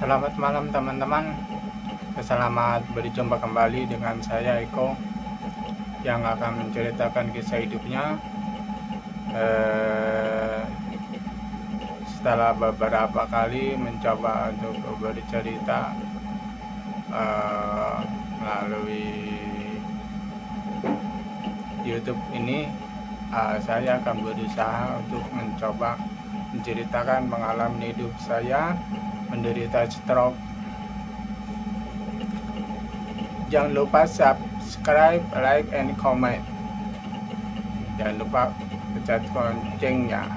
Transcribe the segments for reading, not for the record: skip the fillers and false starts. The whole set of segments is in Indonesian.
Selamat malam teman-teman. Selamat berjumpa kembali dengan saya Eko yang akan menceritakan kisah hidupnya. Setelah beberapa kali mencoba untuk bercerita melalui YouTube ini, saya akan berusaha untuk mencoba menceritakan pengalaman hidup saya menderita stroke. Jangan lupa subscribe, like, and comment. Jangan lupa pencet loncengnya.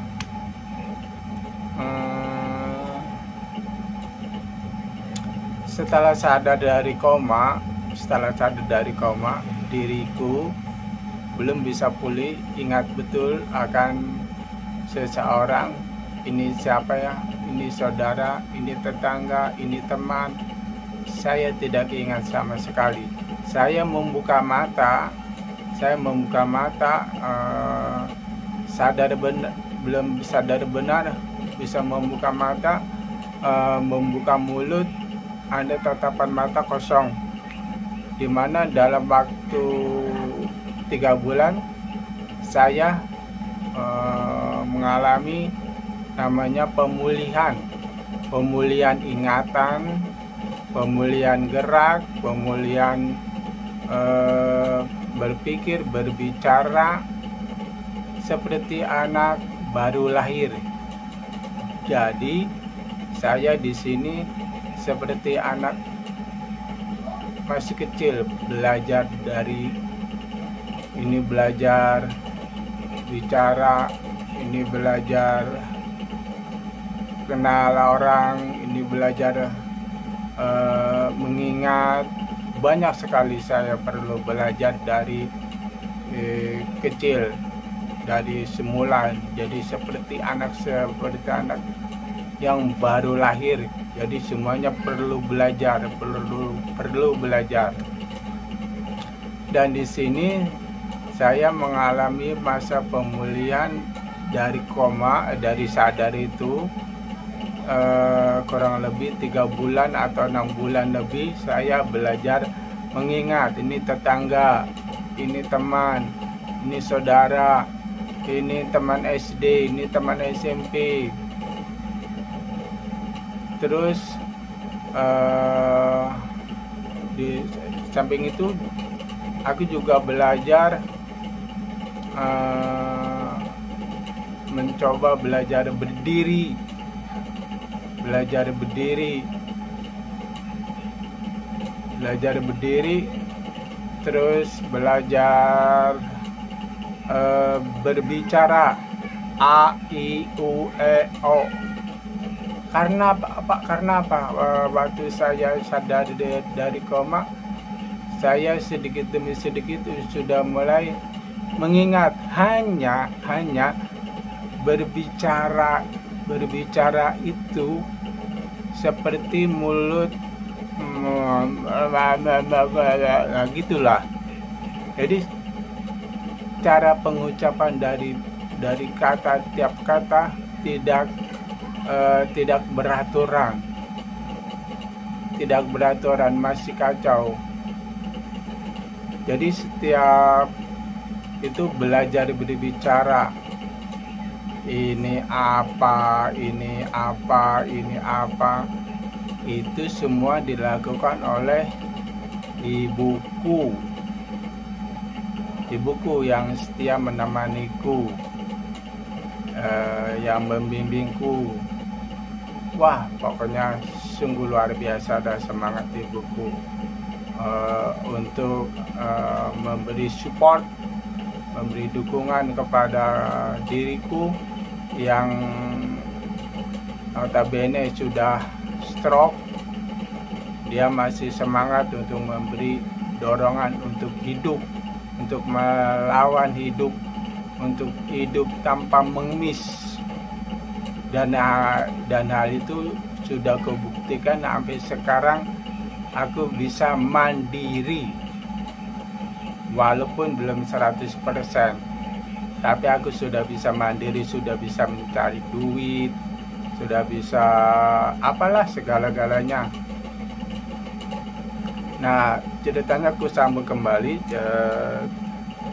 Setelah sadar dari koma, diriku belum bisa pulih ingat betul akan seseorang. Ini siapa ya? Ini saudara, ini tetangga, ini teman. Saya tidak ingat sama sekali. Saya membuka mata, belum sadar benar, bisa membuka mata, membuka mulut, ada tatapan mata kosong. Dimana dalam waktu 3 bulan saya mengalami namanya pemulihan ingatan, pemulihan gerak, pemulihan berpikir, berbicara seperti anak baru lahir. Jadi saya di sini seperti anak masih kecil, belajar dari ini, belajar bicara, ini belajar kenal orang, ini belajar mengingat. Banyak sekali saya perlu belajar dari kecil, dari semula. Jadi seperti anak yang baru lahir. Jadi semuanya perlu belajar. Dan di sini saya mengalami masa pemulihan dari koma, dari sadar itu kurang lebih 3 bulan atau 6 bulan lebih. Saya belajar mengingat, ini tetangga, ini teman, ini saudara, ini teman SD, ini teman SMP. Terus di samping itu aku juga belajar mencoba belajar berdiri, terus belajar berbicara A, I, U, E, O. Karena apa? Waktu saya sadar dari koma, saya sedikit demi sedikit sudah mulai mengingat. Hanya berbicara itu seperti mulut gitulah. Jadi cara pengucapan dari kata, tiap kata tidak beraturan, masih kacau. Jadi setiap itu belajar berbicara, ini apa, itu semua dilakukan oleh ibuku yang setia menemaniku, yang membimbingku. Wah, pokoknya sungguh luar biasa dan semangat ibuku untuk memberi support, memberi dukungan kepada diriku yang notabene sudah stroke. Dia masih semangat untuk memberi dorongan untuk hidup, untuk melawan hidup, untuk hidup tanpa mengemis. Dan hal itu sudah kubuktikan sampai sekarang. Aku bisa mandiri walaupun belum 100%, tapi aku sudah bisa mandiri, sudah bisa mencari duit, sudah bisa apalah segala-galanya. Nah, ceritanya aku sambung kembali.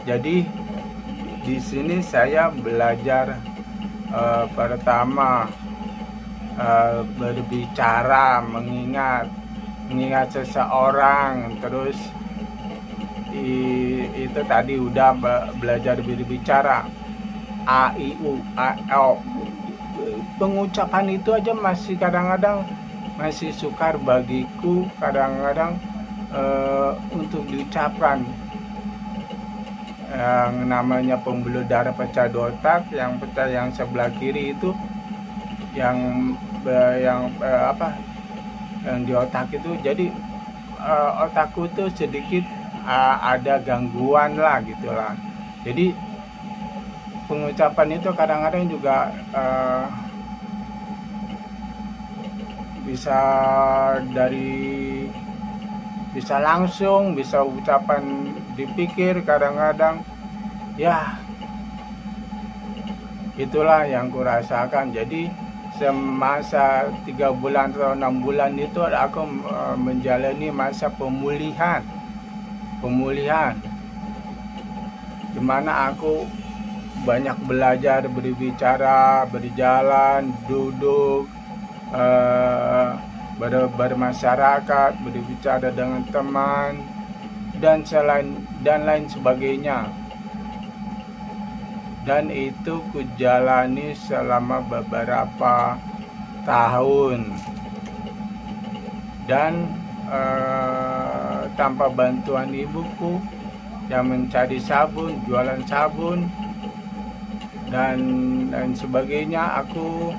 Jadi di sini saya belajar pertama berbicara, mengingat seseorang, terus itu tadi udah belajar berbicara, a i u a o. Pengucapan itu aja masih kadang-kadang masih sukar bagiku, kadang-kadang untuk diucapkan. Yang namanya pembuluh darah pecah di otak, yang pecah yang sebelah kiri itu, yang di otak itu, jadi otakku itu sedikit ada gangguan lah gitulah. Jadi pengucapan itu kadang-kadang juga bisa langsung, bisa ucapan dipikir, kadang-kadang ya itulah yang kurasakan. Jadi semasa 3 bulan atau 6 bulan itu aku menjalani masa pemulihan dimana aku banyak belajar berbicara, berjalan, duduk, bermasyarakat, berbicara dengan teman, dan lain sebagainya. Dan itu kujalani selama beberapa tahun, dan tanpa bantuan ibuku yang mencari sabun, jualan sabun, dan sebagainya, aku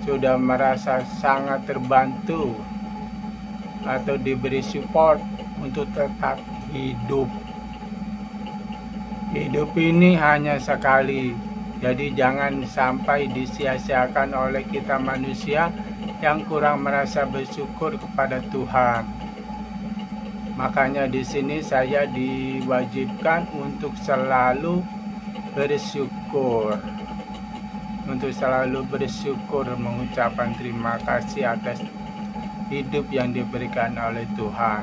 sudah merasa sangat terbantu atau diberi support untuk tetap hidup. Hidup ini hanya sekali, jadi jangan sampai disia-siakan oleh kita manusia yang kurang merasa bersyukur kepada Tuhan. Makanya di sini saya diwajibkan untuk selalu bersyukur, mengucapkan terima kasih atas hidup yang diberikan oleh Tuhan,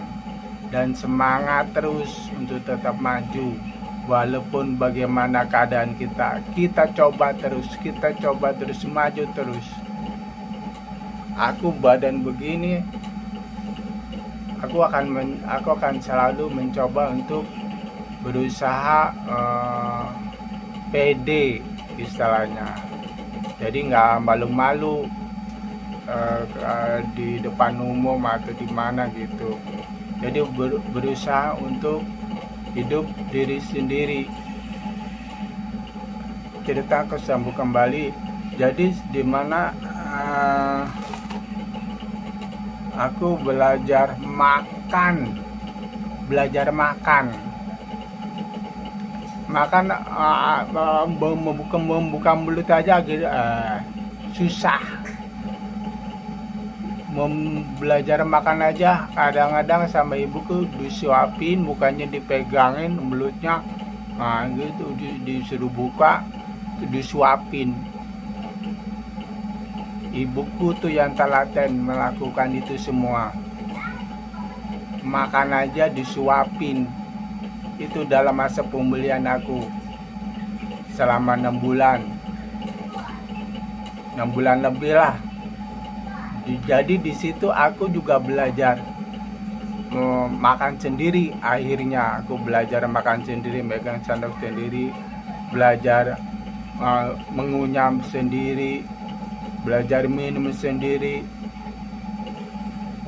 dan semangat terus untuk tetap maju walaupun bagaimana keadaan kita. Kita coba terus maju terus. Aku badan begini, aku akan selalu mencoba untuk berusaha pede istilahnya. Jadi nggak malu-malu di depan umum atau di mana gitu. Jadi berusaha untuk hidup diri sendiri. Cerita aku sambung kembali. Jadi di mana aku belajar makan, membuka mulut aja gitu, susah. Belajar makan aja kadang-kadang sama ibuku disuapin, bukannya dipegangin mulutnya, gitu disuruh buka, disuapin. Ibuku tuh yang telaten melakukan itu semua. Makan aja disuapin. Itu dalam masa pemulihan aku selama 6 bulan lebih lah. Jadi di situ aku juga belajar makan sendiri. Akhirnya aku belajar makan sendiri, megang sendok sendiri, belajar mengunyah sendiri, belajar minum sendiri.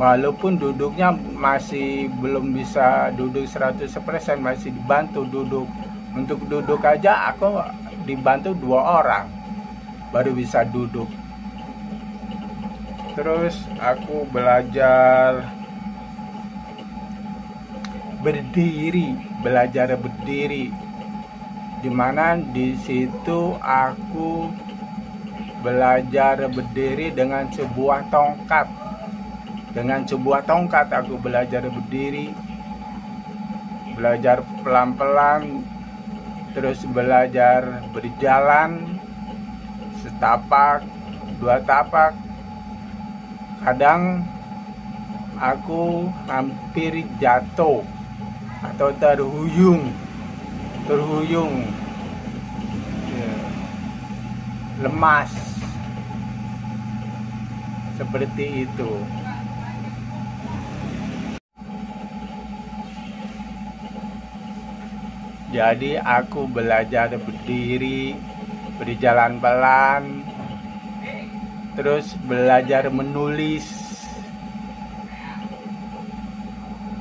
Walaupun duduknya masih belum bisa duduk 100%, masih dibantu duduk. Untuk duduk aja aku dibantu 2 orang baru bisa duduk. Terus aku belajar berdiri, dimana di situ aku belajar berdiri dengan sebuah tongkat. Aku belajar berdiri, belajar pelan-pelan, terus belajar berjalan setapak 2 tapak. Kadang aku hampir jatuh atau terhuyung, ya, lemas seperti itu. Jadi aku belajar berdiri, berjalan pelan, terus belajar menulis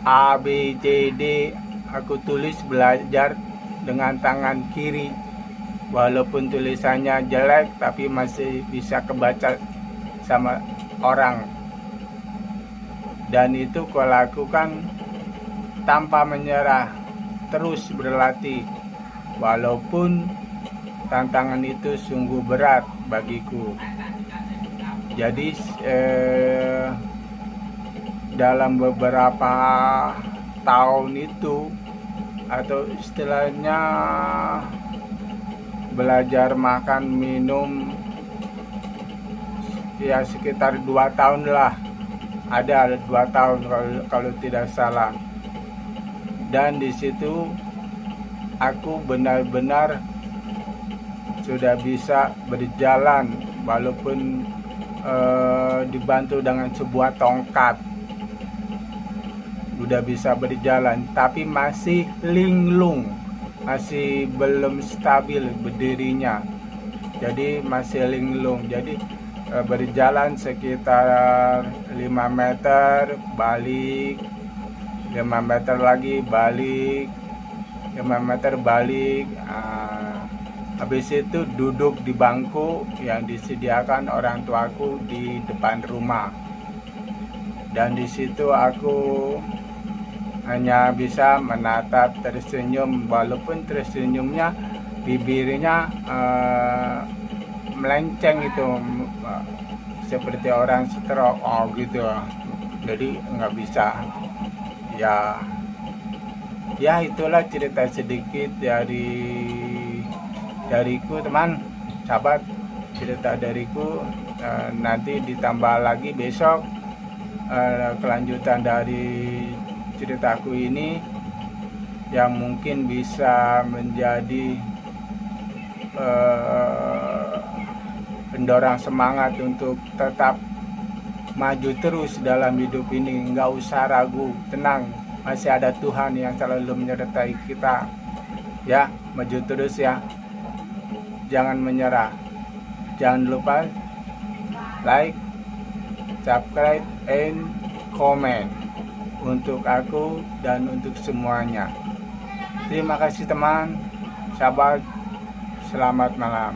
A, B, C, D. Aku tulis belajar dengan tangan kiri. Walaupun tulisannya jelek, tapi masih bisa kebaca sama orang. Dan itu ku lakukan tanpa menyerah, terus berlatih. Walaupun tantangan itu sungguh berat bagiku. Jadi dalam beberapa tahun itu, atau istilahnya belajar makan minum, ya sekitar 2 tahun lah. Ada 2 tahun kalau tidak salah. Dan di situ aku benar-benar sudah bisa berjalan, walaupun dibantu dengan sebuah tongkat. Udah bisa berjalan, tapi masih linglung, masih belum stabil berdirinya. Jadi masih linglung. Jadi berjalan sekitar 5 meter, balik, 5 meter lagi, balik, 5 meter balik. Habis itu duduk di bangku yang disediakan orang tuaku di depan rumah. Dan di situ aku hanya bisa menatap, tersenyum, walaupun tersenyumnya bibirnya melenceng itu, seperti orang stroke, gitu. Jadi nggak bisa. Ya itulah cerita sedikit dariku, teman, sahabat. Cerita dariku, nanti ditambah lagi besok kelanjutan dari ceritaku ini, yang mungkin bisa menjadi pendorong semangat untuk tetap maju terus dalam hidup ini. Nggak usah ragu, tenang, masih ada Tuhan yang selalu menyertai kita. Ya, maju terus ya, jangan menyerah. Jangan lupa like, subscribe, and comment untuk aku dan untuk semuanya. Terima kasih teman, sahabat, selamat malam.